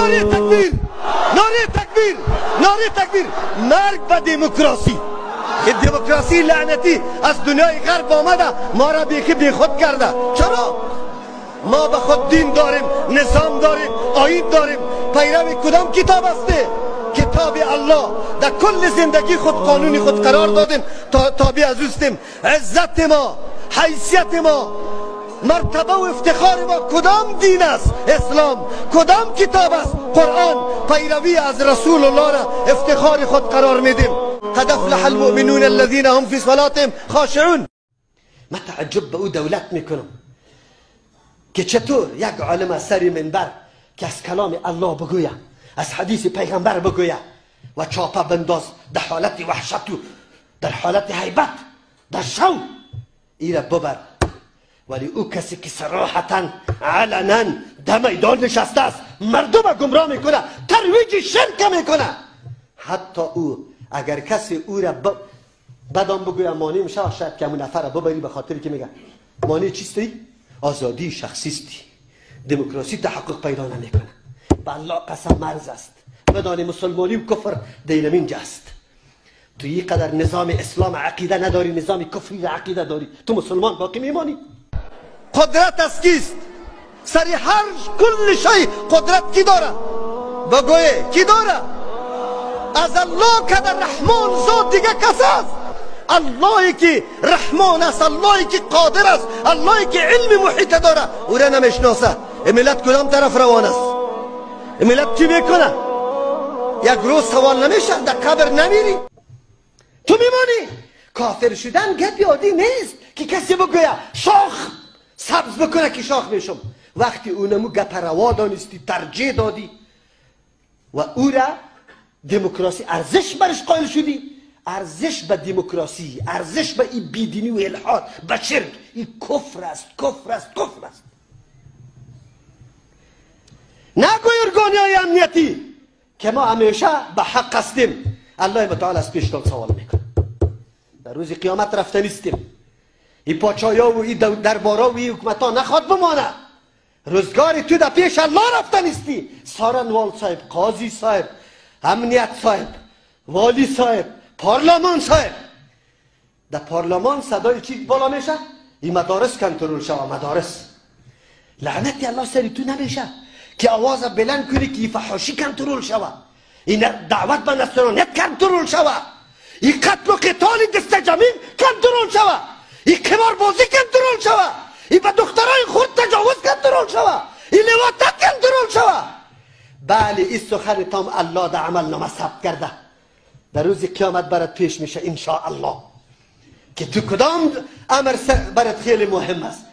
نعره تکبیر، نعره تکبیر، نعره تکبیر. مرگ به دموکراسی. این دموکراسی لعنتی از دنیای غرب آمده ما را بی خود کرده. چرا؟ ما به خود دین داریم، نظام داریم، آیین داریم. پیرو کدام کتاب است؟ کتاب الله. در کل زندگی خود قانونی خود قرار دادیم، تابع از اوستیم. عزت ما، حیثیت ما، مرتبه و افتخار ما کدام دین است؟ اسلام. کدام کتاب است؟ قرآن. پیروی از رسول الله را افتخار خود قرار میدیم. قد افلح المؤمنون الذين هم في صلاتهم خاشعون. من تعجب به او دولت میکنم که چطور یک عالم از سر منبر که از کلام الله بگوید، از حدیث پیغمبر بگوید و چاپه بنداز در حالت وحشت و در حالت هیبت در شو ایره ببر، ولی او کسی که صراحتا علنا در میدان نشسته است مردم گمراه میکنه، ترویج شرک میکنه. حتی او اگر کسی او را بدان بگوید مانع میشه، شاید که همون نفر را ببری به خاطر که میگه مانع چیستی؟ آزادی شخصیستی. دموکراسی تحقق پیدا نمیکنه. به الله قسم مرز است. بدان مسلمانی و کفر دیلمین است. تو یک قدر نظام اسلام عقیده نداری، نظام کفری عقیده داری، تو مسلمان باقی میمانی. قدرت از کیست؟ سری هر کل شی قدرت کی داره؟ بگویه کی داره؟ از الله که در رحمان ذات دیگه کس است. اللهی که رحمان است، اللهی که قادر است، اللهی که علم محیط داره، او را نمیشناسه. ملت کدام طرف روان است؟ ملت چی میکنه؟ یک روز سوال نمیشه؟ در قبر نمیری؟ تو میمانی. کافر شدن گپ عادی نیست که کسی بگوید شاخ سبز بکنه که شاخ میشم. وقتی اونمو گپ روا دانستی، ترجیح دادی و او را دموکراسی ارزش برش قائل شدی، ارزش به دموکراسی، ارزش به این بیدینی و الحاد، به شرک، این کفر است، کفر است، کفر است. نگوی ارگانهای امنیتی که ما همیشه به حق هستیم. الله متعال از پیشتان سوال میکنه. در روز قیامت رفته نیستیم. این پاچایا و این دربارا و این حکومتا نخواد بمانه. روزگار تو در پیش الله رفته نیستی. سارنوال صاحب، قاضی صاحب، امنیت صاحب، والی صاحب، پارلمان صاحب. در پارلمان صدای چی بالا میشه؟ این مدارس کنترل شوه. مدارس لعنتی الله سری تو نمیشه که آواز بلند کنی که این فحاشی کنترل شوه، این دعوت به نصرانیت کنترل شوه، این قتل و قتال دست جمعی کنترل شوه، این قمار بازی کنترل شوه، این به دخترای خود تجاوز کنترل شوه، این لواطت کنترل شوه. بله این سخن تام الله در عمل نامه ثبت کرده. در روز قیامت برات پیش میشه ان شاء الله که تو کدام امر برات خیلی مهم است.